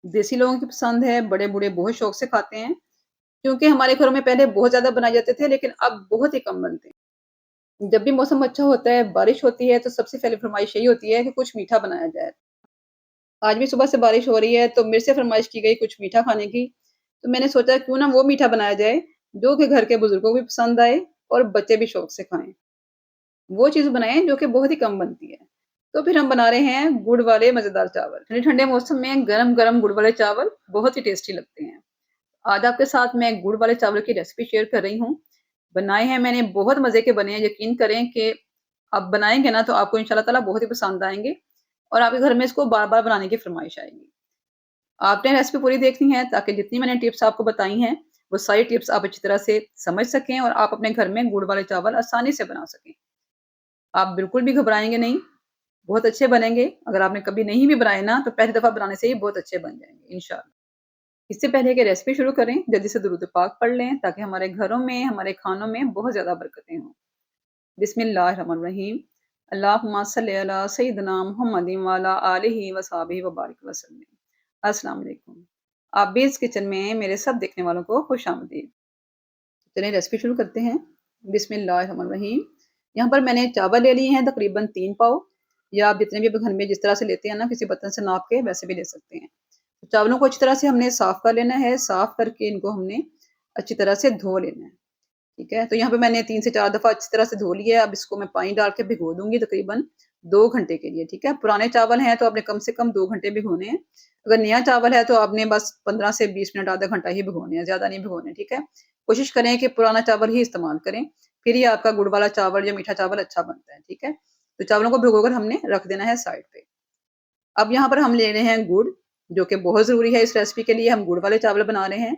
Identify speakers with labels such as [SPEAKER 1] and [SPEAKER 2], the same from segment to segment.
[SPEAKER 1] देसी लोगों की पसंद है, बड़े-बूढ़े बहुत शौक से खाते हैं, क्योंकि हमारे घरों में पहले बहुत ज़्यादा बनाए जाते थे, लेकिन अब बहुत ही कम बनते हैं। जब भी मौसम अच्छा होता है, बारिश होती है, तो सबसे पहले फ़रमाइश यही होती है कि कुछ मीठा बनाया जाए। आज भी सुबह से बारिश हो रही है, तो मेरे से फ़रमाइश की गई कुछ मीठा खाने की, तो मैंने सोचा क्यों ना वो मीठा बनाया जाए, जो कि घर के बुज़ुर्गों को भी पसंद आए और बच्चे भी शौक से खाएँ। वो चीज़ बनाएँ जो कि बहुत ही कम बनती है। तो फिर हम बना रहे हैं गुड़ वाले मज़ेदार चावल। ठंडे-ठंडे मौसम में गरम-गरम गुड़ वाले चावल बहुत ही टेस्टी लगते हैं। आज आपके साथ मैं गुड़ वाले चावल की रेसिपी शेयर कर रही हूँ। बनाए हैं मैंने, बहुत मज़े के बने हैं, यकीन करें कि आप बनाएँगे ना तो आपको इंशाअल्लाह ताला बहुत ही पसंद आएँगे और आपके घर में इसको बार-बार बनाने की फ़रमाइश आएगी। आपने रेसिपी पूरी देखनी है ताकि जितनी मैंने टिप्स आपको बताई हैं, वो सारी टिप्स आप अच्छी तरह से समझ सकें और आप अपने घर में गुड़ वाले चावल आसानी से बना सकें। आप बिल्कुल भी घबराएँगे नहीं, बहुत अच्छे बनेंगे। अगर आपने कभी नहीं भी बनाए ना, तो पहली दफ़ा बनाने से ही बहुत अच्छे बन जाएँगे इंशाअल्लाह। इससे पहले कि रेसिपी शुरू करें, जल्दी से दुरूद पाक पढ़ लें ताकि हमारे घरों में, हमारे खानों में बहुत ज़्यादा बरकतें हों। बिस्मिल्लाहिर्रहमानिर्रहीम। अल्लाहुम्मा सल्लि अला सय्यिदिना मुहम्मदिन व अला आलिहि व सहबिहि व बारिक वसल्लम। अस्सलाम वालेकुम। आप बेज़ किचन में मेरे सब देखने वालों को खुशामदीद। चलिए रेसिपी शुरू करते हैं। बिस्मिल्लाहिर्रहमानिर्रहीम। यहाँ पर मैंने चावल ले लिए हैं तकरीबन 3 पाव या आप जितने भी घर में जिस तरह से लेते हैं ना, किसी बर्तन से नाप के वैसे भी ले सकते हैं। तो चावलों को अच्छी तरह से हमने साफ़ कर लेना है, साफ़ करके इनको हमने अच्छी तरह से धो लेना है, ठीक है? तो यहाँ पे मैंने 3 से 4 दफ़ा अच्छी तरह से धो लिया है, अब इसको मैं पानी डाल के भिगो दूँगी तकरीबन 2 घंटे के लिए, ठीक है? पुराने चावल हैं तो आपने कम से कम 2 घंटे भिगोने हैं। अगर नया चावल है तो आपने बस 15 से 20 मिनट, आधा घंटा ही भिगोने हैं, ज़्यादा नहीं भिगोने, ठीक है? कोशिश करें कि पुराना चावल ही इस्तेमाल करें, फिर ही आपका गुड़ वाला चावल या मीठा चावल अच्छा बनता है, ठीक है? तो चावलों को भिगोकर हमने रख देना है साइड पे। अब यहाँ पर हम ले रहे हैं गुड़, जो कि बहुत ज़रूरी है इस रेसिपी के लिए, हम गुड़ वाले चावल बना रहे हैं।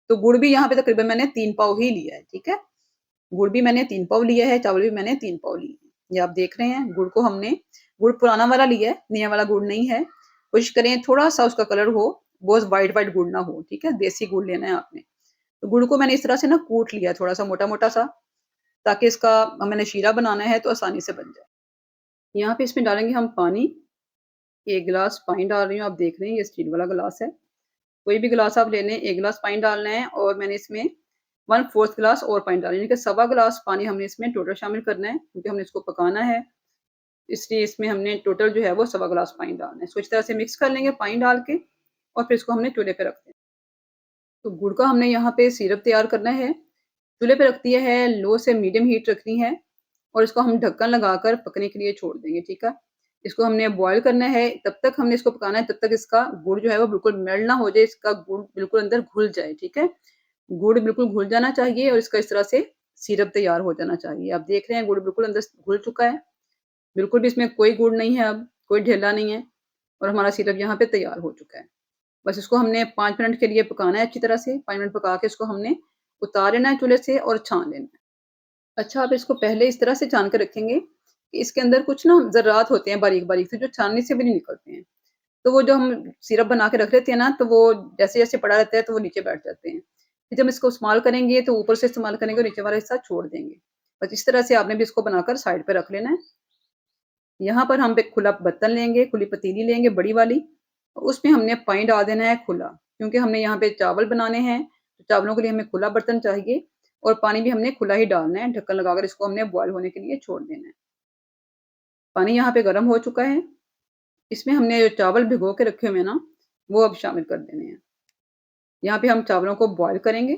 [SPEAKER 1] तो गुड़ भी यहाँ पे तकरीबन मैंने 3 पाव ही लिया है, ठीक है? गुड़ भी मैंने 3 पाव लिया है, चावल भी मैंने 3 पाव लिए हैं। ये आप देख रहे हैं, गुड़ पुराना वाला लिया है, नया वाला गुड़ नहीं है। कोशिश करें थोड़ा-सा उसका कलर हो, बहुत व्हाइट-व्हाइट गुड़ ना हो, ठीक है? देसी गुड़ लेना है आपने। तो गुड़ को मैंने इस तरह से ना कूट लिया है थोड़ा-सा मोटा-मोटा सा, ताकि इसका मैंने शीरा बनाना है तो आसानी से बन जाए। यहाँ पे इसमें डालेंगे हम पानी, 1 गिलास पानी डाल रही हूँ, आप देख रहे हैं ये स्टील वाला गिलास है। कोई भी गिलास आप ले लें, 1 गिलास पानी डालना है और मैंने इसमें 1/4 गिलास और पानी डाला, यानी कि सवा गिलास पानी हमने इसमें टोटल शामिल करना है, क्योंकि हमने इसको पकाना है। इसलिए इसमें हमने टोटल जो है वो सवा गिलास पानी डालना है। इसको अच्छी तरह से मिक्स कर लेंगे पानी डाल के और फिर इसको हमने चूल्हे पे रख देना है। तो गुड़ का हमने यहाँ पे सिरप तैयार करना है। चूल्हे पे रख दिया है, लो से मीडियम हीट रखनी है और इसको हम ढक्कन लगाकर पकने के लिए छोड़ देंगे, ठीक है? इसको हमने बॉयल करना है, तब तक हमने इसको पकाना है, तब तक इसका गुड़ जो है वो बिल्कुल मेल्ट ना हो जाए, इसका गुड़ बिल्कुल अंदर घुल जाए, ठीक है? गुड़ बिल्कुल घुल जाना चाहिए और इसका इस तरह से सिरप तैयार हो जाना चाहिए। आप देख रहे हैं गुड़ बिल्कुल अंदर घुल चुका है, बिल्कुल भी इसमें कोई गुड़ नहीं है अब, कोई ढेला नहीं है और हमारा सिरप यहाँ पे तैयार हो चुका है। बस इसको हमने 5 मिनट के लिए पकाना है अच्छी तरह से, 5 मिनट पका के इसको हमने उतार लेना है चूल्हे से और छान लेना है। अच्छा, आप इसको पहले इस तरह से छान के रखेंगे कि इसके अंदर कुछ ना ज़र्रात होते हैं बारीक-बारीक से, जो छानने से भी नहीं निकलते हैं। तो वो जो हम सिरप बना के रख लेते हैं ना, तो वो जैसे-जैसे पड़ा रहता है तो वो नीचे बैठ जाते हैं। फिर जब हम इसको इस्तेमाल करेंगे तो ऊपर से इस्तेमाल करेंगे और नीचे वाला हिस्सा छोड़ देंगे। बस इस तरह से आपने भी इसको बनाकर साइड पे रख लेना है। यहाँ पर हम एक खुला बर्तन लेंगे, खुली पतीली लेंगे बड़ी वाली, उसमें हमने पानी डाल देना है खुला, क्योंकि हमने यहाँ पे चावल बनाने हैं, तो चावलों के लिए हमें खुला बर्तन चाहिए और पानी भी हमने खुला ही डालना है, ढक्कन लगाकर इसको हमने बॉयल होने के लिए छोड़ देना है। पानी यहाँ पे गर्म हो चुका है, इसमें हमने जो चावल भिगो के रखे हुए हैं ना, वो अब शामिल कर देने हैं। यहाँ पे हम चावलों को बॉयल करेंगे।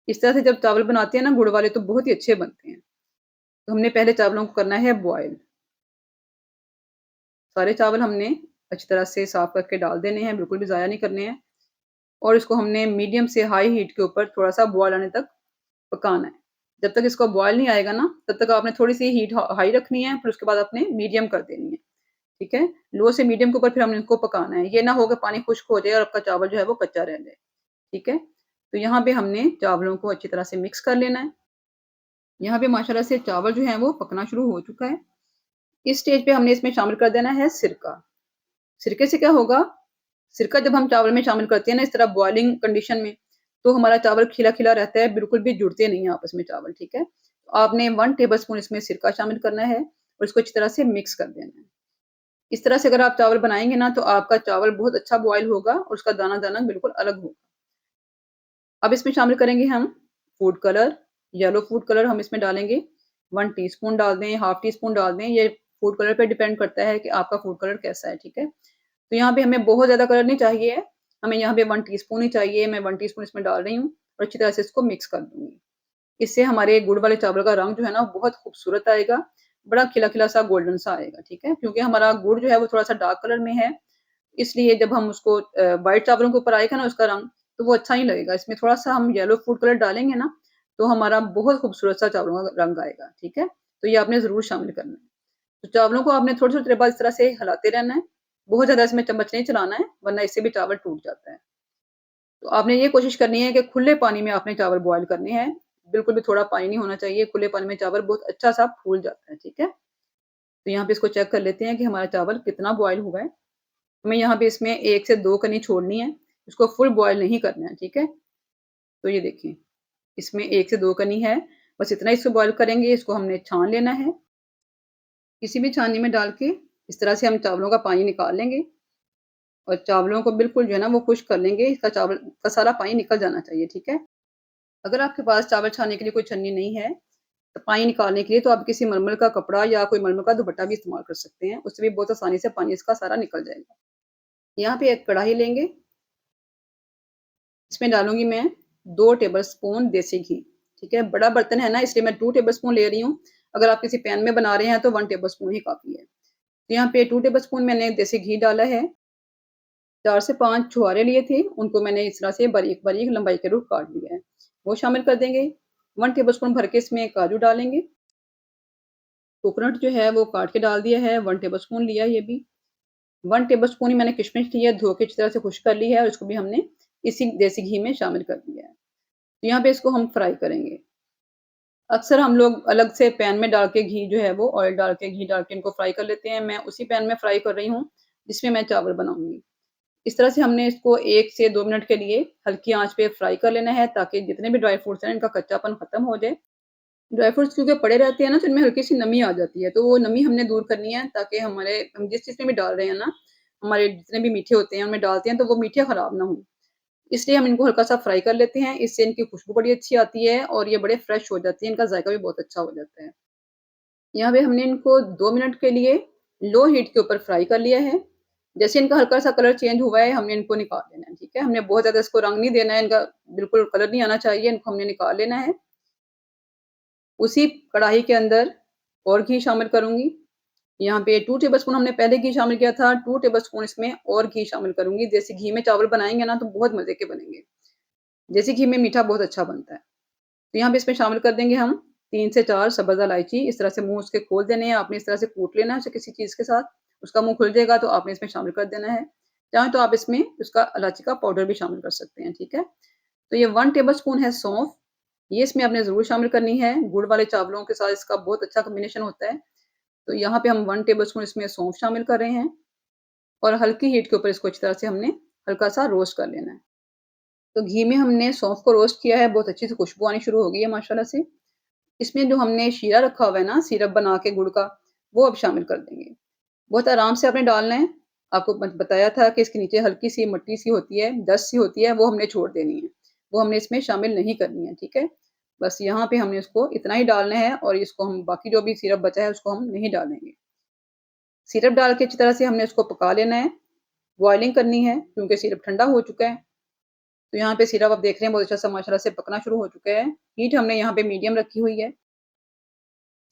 [SPEAKER 1] इस तरह से जब चावल बनाते हैं ना गुड़ वाले तो बहुत ही अच्छे बनते हैं। तो हमने पहले चावलों को करना है बॉयल। सारे चावल हमने अच्छी तरह से साफ करके डाल देने हैं, बिल्कुल भी ज़ाया नहीं करने हैं और इसको हमने मीडियम से हाई हीट के ऊपर थोड़ा-सा बॉयल आने तक पकाना है। जब तक इसको बॉयल नहीं आएगा ना, तब तक आपने थोड़ी-सी हीट हाई रखनी है, फिर उसके बाद आपने मीडियम कर देनी है, ठीक है? लो से मीडियम के ऊपर फिर हमने इसको पकाना है। ये ना हो कि पानी खुश्क हो जाए और आपका चावल जो है वो कच्चा रह जाए, ठीक है? तो यहाँ पे हमने चावलों को अच्छी तरह से मिक्स कर लेना है। यहाँ पे माशाल्लाह से चावल जो है वो पकना शुरू हो चुका है। इस स्टेज पे हमने इसमें शामिल कर देना है सिरका। सिरके से क्या होगा, सिरका जब हम चावल में शामिल करते हैं ना इस तरह बॉइलिंग कंडीशन में, तो हमारा चावल खिला-खिला रहता है, बिल्कुल भी जुड़ते नहीं हैं आपस में चावल, ठीक है? तो आपने 1 टेबल स्पून इसमें सिरका शामिल करना है और इसको अच्छी तरह से मिक्स कर देना है। इस तरह से अगर आप चावल बनाएँगे ना तो आपका चावल बहुत अच्छा बॉयल होगा और उसका दाना-दाना बिल्कुल अलग होगा। अब इसमें शामिल करेंगे हम food colour, yellow food colour हम इसमें डालेंगे। 1 टीस्पून डाल दें, हाफ टी स्पून डाल दें, ये फूड कलर पे डिपेंड करता है कि आपका फूड कलर कैसा है, ठीक है? तो यहाँ पे हमें बहुत ज़्यादा कलर नहीं चाहिए है, हमें यहाँ पे 1 टीस्पून ही चाहिए, मैं 1 टीस्पून इसमें डाल रही हूँ और अच्छी तरह से इसको मिक्स कर दूँगी। इससे हमारे गुड़ वाले चावल का रंग जो है ना बहुत खूबसूरत आएगा, बड़ा खिला-खिला सा गोल्डन सा आएगा, ठीक है? क्योंकि हमारा गुड़ जो है वो थोड़ा-सा डार्क कलर में है, इसलिए जब हम उसको व्हाइट चावलों के ऊपर आएगा ना उसका रंग, तो वो अच्छा नहीं लगेगा। इसमें थोड़ा-सा हम येलो फूड कलर डालेंगे ना, तो हमारा बहुत खूबसूरत सा चावलों का रंग आएगा, ठीक है? तो ये आपने ज़रूर शामिल करना है। तो चावलों को आपने थोड़ी-थोड़ी देर बाद इस तरह से हिलाते रहना है, बहुत ज़्यादा इसमें चम्मच नहीं चलाना है, वरना इससे भी चावल टूट जाता है। तो आपने ये कोशिश करनी है कि खुले पानी में आपने चावल बॉयल करने हैं, बिल्कुल भी थोड़ा पानी नहीं होना चाहिए, खुले पानी में चावल बहुत अच्छा-सा फूल जाता है, ठीक है? तो यहाँ पे इसको चेक कर लेते हैं कि हमारा चावल कितना बॉयल हुआ है। हमें यहाँ पे इसमें 1 से 2 कनी छोड़नी है, इसको फुल बॉयल नहीं करना है, ठीक है? तो ये देखिए, इसमें 1 से 2 कनी है, बस इतना ही इसको बॉयल करेंगे, इसको हमने छान लेना है। किसी भी छाननी में डाल के इस तरह से हम चावलों का पानी निकाल लेंगे और चावलों को बिल्कुल जो है ना वो खुश्क कर लेंगे, इसका चावल का सारा पानी निकल जाना चाहिए, ठीक है? अगर आपके पास चावल छानने के लिए कोई छन्नी नहीं है, तो पानी निकालने के लिए तो आप किसी मलमल का कपड़ा या कोई मलमल का दुपट्टा भी इस्तेमाल कर सकते हैं, उससे भी बहुत आसानी से पानी इसका सारा निकल जाएगा। यहाँ पे एक कढ़ाई लेंगे, इसमें डालूँगी मैं 2 टेबलस्पून देसी घी, ठीक है? बड़ा बर्तन है ना इसलिए मैं 2 टेबलस्पून ले रही हूँ, अगर आप किसी पैन में बना रहे हैं तो 1 टेबलस्पून ही काफ़ी है। तो यहाँ पे 2 टेबलस्पून मैंने देसी घी डाला है, 4 से 5 छुहारे लिए थे, उनको मैंने इस तरह से बारीक-बारीक लंबाई के रूप काट लिया है, वो शामिल कर देंगे। 1 टेबलस्पून भर के इसमें काजू डालेंगे, कोकोनट जो है वो काट के डाल दिया है, 1 टेबलस्पून लिया है ये भी। 1 टेबलस्पून ही मैंने किशमिश ली है, धो के अच्छी तरह से खुश्क कर ली है और इसको भी हमने इसी देसी घी में शामिल कर दिया है। तो यहाँ पे इसको हम फ्राई करेंगे। अक्सर हम लोग अलग से पैन में डाल के घी जो है वो ऑयल डाल के, घी डाल के इनको फ्राई कर लेते हैं। मैं उसी पैन में फ्राई कर रही हूँ, जिसमें मैं चावल बनाऊँगी। इस तरह से हमने इसको 1 से 2 मिनट के लिए हल्की आँच पे फ्राई कर लेना है ताकि जितने भी ड्राई फ्रूट्स हैं इनका कच्चापन खत्म हो जाए। ड्राई फ्रूट्स क्योंकि पड़े रहते हैं ना तो इनमें हल्की-सी नमी आ जाती है, तो वो नमी हमने दूर करनी है ताकि हम जिस चीज़ में भी डाल रहे हैं ना, हमारे जितने भी मीठे होते हैं उनमें डालते हैं तो वो मीठे खराब ना हों। इसलिए हम इनको हल्का-सा फ्राई कर लेते हैं, इससे इनकी खुशबू बड़ी अच्छी आती है और ये बड़े फ्रेश हो जाती हैं, इनका ज़ायका भी बहुत अच्छा हो जाता है। यहाँ पे हमने इनको 2 मिनट के लिए लो हीट के ऊपर फ्राई कर लिया है। जैसे इनका हल्का-सा कलर चेंज हुआ है, हमने इनको निकाल लेना है, ठीक है? हमने बहुत ज़्यादा इसको रंग नहीं देना है, इनका बिल्कुल कलर नहीं आना चाहिए, इनको हमने निकाल लेना है। उसी कढ़ाई के अंदर और घी शामिल करूँगी। यहाँ पे 2 टेबलस्पून हमने पहले घी शामिल किया था, 2 टेबलस्पून इसमें और घी शामिल करूँगी। देसी घी में चावल बनाएँगे ना तो बहुत मज़े के बनेंगे। देसी घी में मीठा बहुत अच्छा बनता है। तो यहाँ पे इसमें शामिल कर देंगे हम 3 से 4 सब्ज़ इलायची, इस तरह से मुँह उसके खोल देने हैं, आपने इस तरह से कूट लेना है उसे किसी चीज़ के साथ, उसका मुँह खुल जाएगा तो आपने इसमें शामिल कर देना है। चाहें तो आप इसमें उसका इलायची का पाउडर भी शामिल कर सकते हैं, ठीक है? तो ये 1 टेबलस्पून है सौंफ, ये इसमें आपने ज़रूर शामिल करनी है, गुड़ वाले चावलों के साथ इसका बहुत अच्छा कॉम्बिनेशन होता है। तो यहाँ पे हम 1 टेबलस्पून इसमें सौंफ शामिल कर रहे हैं और हल्की हीट के ऊपर इसको अच्छी तरह से हमने हल्का-सा रोस्ट कर लेना है। तो घी में हमने सौंफ को रोस्ट किया है, बहुत अच्छी सी खुशबू आनी शुरू हो गई है माशाल्लाह से। इसमें जो हमने शीरा रखा हुआ है ना, सिरप बना के गुड़ का, वो अब शामिल कर देंगे। बहुत आराम से आपने डालना है। आपको बताया था कि इसके नीचे हल्की-सी मट्टी-सी होती है, डस्ट सी होती है, वो हमने छोड़ देनी है। वो हमने इसमें शामिल नहीं करनी है, ठीक है? बस यहाँ पे हमने इसको इतना ही डालना है और इसको हम बाकी जो भी सिरप बचा है, उसको हम नहीं डालेंगे। सिरप डाल के अच्छी तरह से हमने उसको पका लेना है, बॉइलिंग करनी है क्योंकि सिरप ठंडा हो चुका है। तो यहाँ पे सिरप आप देख रहे हैं बहुत अच्छा-सा माशाल्लाह से पकना शुरू हो चुका है। हीट हमने यहाँ पे मीडियम रखी हुई है।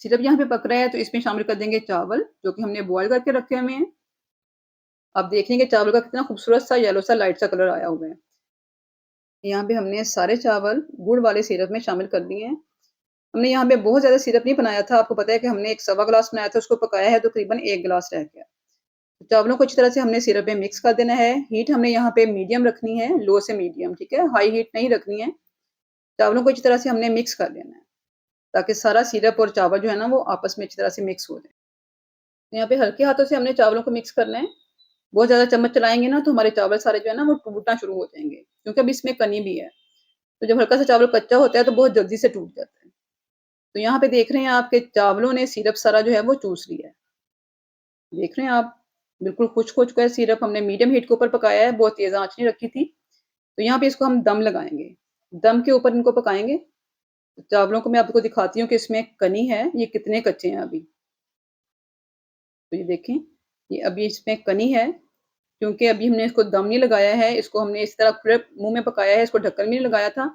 [SPEAKER 1] सिरप यहाँ पे पक रहा है तो इसमें शामिल कर देंगे चावल, जो कि हमने बॉयल करके रखे हुए हैं। आप देखेंगे चावल का कितना खूबसूरत सा येलो सा लाइट सा कलर आया हुआ है। यहाँ पे हमने सारे चावल गुड़ वाले सिरप में शामिल कर दिए हैं। हमने यहाँ पे बहुत ज़्यादा सिरप नहीं बनाया था, आपको पता है कि हमने एक सवा ग्लास बनाया था, उसको पकाया है तो तकरीबन 1 गिलास रह गया। तो चावलों को अच्छी तरह से हमने सिरप में मिक्स कर देना है। हीट हमने यहाँ पे मीडियम रखनी है, लो से मीडियम, ठीक है? हाई हीट नहीं रखनी है। चावलों को अच्छी तरह से हमने मिक्स कर लेना है, ताकि सारा सिरप और चावल जो है ना वो आपस में अच्छी तरह से मिक्स हो जाए। तो यहाँ पे हल्के हाथों से हमने चावलों को मिक्स करना है। बहुत ज़्यादा चम्मच चलाएँगे ना तो हमारे चावल सारे जो है ना वो टूटना शुरू हो जाएँगे, क्योंकि अब इसमें कनी भी है। तो जब हल्का सा चावल कच्चा होता है तो बहुत जल्दी से टूट जाता है। तो यहाँ पे देख रहे हैं आप कि चावलों ने सिरप सारा जो है वो चूस लिया है। देख रहे हैं आप? बिल्कुल खुश्क हो चुका है सिरप, हमने मीडियम हीट के ऊपर पकाया है, बहुत तेज़ आँच नहीं रखी थी। तो यहाँ पे इसको हम दम लगाएँगे। दम के ऊपर इनको पकाएँगे। चावलों को मैं आपको दिखाती हूँ कि इसमें कनी है, ये कितने कच्चे हैं अभी। तो ये देखें, ये अभी इसमें कनी है, क्योंकि अभी हमने इसको दम नहीं लगाया है, इसको हमने इस तरह पूरे मुँह में पकाया है, इसको ढक्कन भी नहीं लगाया था।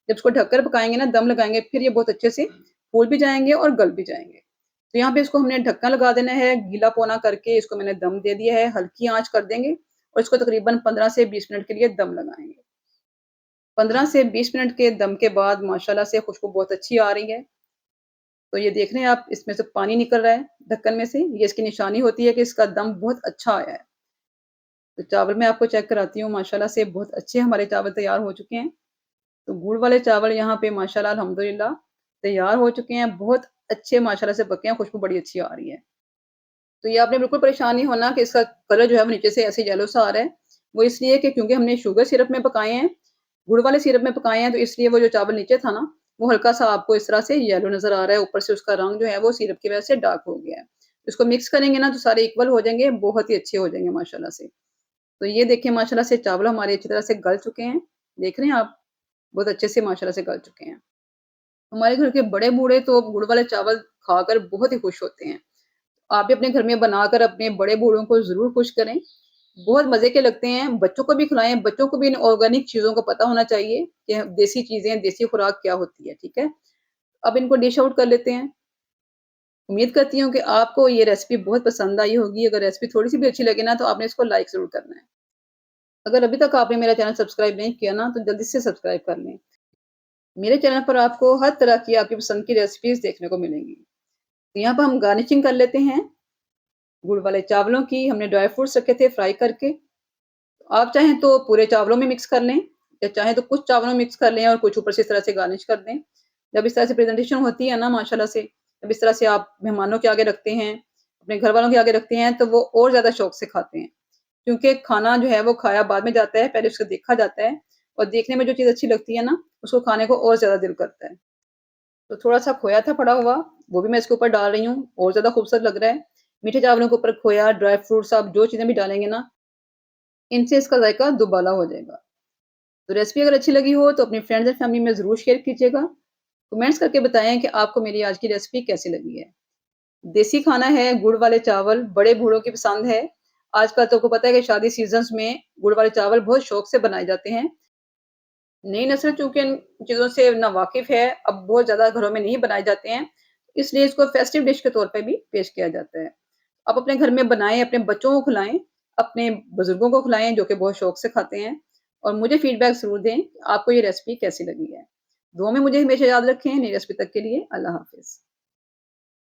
[SPEAKER 1] जब इसको ढककर पकाएँगे ना, दम लगाएँगे, फिर ये बहुत अच्छे से फूल भी जाएँगे और गल भी जाएँगे। तो यहाँ पे इसको हमने ढक्कन लगा देना है, गीला पौना करके इसको मैंने दम दे दिया है, हल्की आँच कर देंगे और इसको तकरीबन 15 से 20 मिनट के लिए दम लगाएँगे। 15 से 20 मिनट के दम के बाद माशाल्लाह से खुशबू बहुत अच्छी आ रही है। तो ये देख रहे हैं आप, इसमें से पानी निकल रहा है ढक्कन में से, ये इसकी निशानी होती है कि इसका दम बहुत अच्छा आया है। तो चावल मैं आपको चेक कराती हूँ, माशाल्लाह से बहुत अच्छे हमारे चावल तैयार हो चुके हैं। तो गुड़ वाले चावल यहाँ पे माशाल्लाह अल्हम्दुलिल्लाह तैयार हो चुके हैं, बहुत अच्छे माशाल्लाह से पके हैं, खुशबू बड़ी अच्छी आ रही है। तो ये आपने बिल्कुल परेशान नहीं होना कि इसका कलर जो है वो नीचे से ऐसे येलो सा आ रहा है। वो इसलिए कि क्योंकि हमने शुगर सिरप में पकाए हैं, गुड़ वाले सिरप में पकाए हैं, तो इसलिए वो जो चावल नीचे था ना, वो हल्का-सा आपको इस तरह से येलो नज़र आ रहा है, ऊपर से उसका रंग जो है वो सिरप की वज़ह से डार्क हो गया है। इसको मिक्स करेंगे ना तो सारे इक्वल हो जाएँगे, बहुत ही अच्छे हो जाएँगे माशाल्लाह से। तो ये देखिए माशाल्लाह से चावल हमारे अच्छी तरह से गल चुके हैं। देख रहे हैं आप? बहुत अच्छे से माशाल्लाह से गल चुके हैं। हमारे घर के बड़े-बूढ़े तो गुड़ वाले चावल खाकर बहुत ही खुश होते हैं। आप भी अपने घर में बनाकर अपने बड़े-बूढ़ों को ज़रूर खुश करें। बहुत मज़े के लगते हैं, बच्चों को भी खिलाएँ, बच्चों को भी इन ऑर्गेनिक चीज़ों का पता होना चाहिए कि देसी चीज़ें, देसी खुराक क्या होती है, ठीक है? अब इनको डिश आउट कर लेते हैं। उम्मीद करती हूँ कि आपको ये रेसिपी बहुत पसंद आई होगी। अगर रेसिपी थोड़ी-सी भी अच्छी लगे ना, तो आपने इसको लाइक ज़रूर करना है। अगर अभी तक आपने मेरा चैनल सब्सक्राइब नहीं किया ना, तो जल्दी से सब्सक्राइब कर लें। मेरे चैनल पर आपको हर तरह की आपकी पसंद की रेसिपीज़ देखने को मिलेंगी। तो यहाँ पर हम गार्निशिंग कर लेते हैं, गुड़ वाले चावलों की। हमने ड्राई फ्रूट्स रखे थे फ्राई करके। आप चाहें तो पूरे चावलों में मिक्स कर लें, या चाहें तो कुछ चावलों में मिक्स कर लें और कुछ ऊपर से इस तरह से गार्निश कर दें। जब इस तरह से प्रेज़ेंटेशन होती है ना माशाल्लाह से, जब इस तरह से आप मेहमानों के आगे रखते हैं, अपने घरवालों के आगे रखते हैं, तो वो और ज़्यादा शौक से खाते हैं। क्योंकि खाना जो है वो खाया बाद में जाता है, पहले उसको देखा जाता है और देखने में जो चीज़ अच्छी लगती है ना, उसको खाने को और ज़्यादा दिल करता है। तो थोड़ा-सा खोया था पड़ा हुआ, वो भी मैं इसके ऊपर डाल रही हूँ, और ज़्यादा खूबसूरत लग रहा है। मीठे चावलों के ऊपर खोया, ड्राई फ्रूट्स आप जो चीज़ें भी डालेंगे ना, इनसे इसका ज़ायका दुबाला हो जाएगा। तो रेसिपी अगर अच्छी लगी हो तो अपनी फ्रेंड्स एंड फैमिली में ज़रूर शेयर कीजिएगा। कमेंट्स करके बताएँ कि आपको मेरी आज की रेसिपी कैसी लगी है। देसी खाना है, गुड़ वाले चावल बड़े-बूढ़ों की पसंद है। आजकल तो आपको पता है कि शादी सीज़न्स में गुड़ वाले चावल बहुत शौक से बनाए जाते हैं। नई नस्ल चूँकि इन चीज़ों से नावाकिफ़ है, अब बहुत ज़्यादा घरों में नहीं बनाए जाते हैं, इसलिए इसको फेस्टिव डिश के तौर पे भी पेश किया जाता है। आप अपने घर में बनाएँ, अपने बच्चों को खिलाएँ, अपने बुज़ुर्गों को खिलाएँ जो कि बहुत शौक से खाते हैं, और मुझे फीडबैक ज़रूर दें कि आपको ये रेसिपी कैसी लगी है। दुआ में मुझे हमेशा याद रखें। नई रेसिपी तक के लिए अल्लाह हाफ़िज़।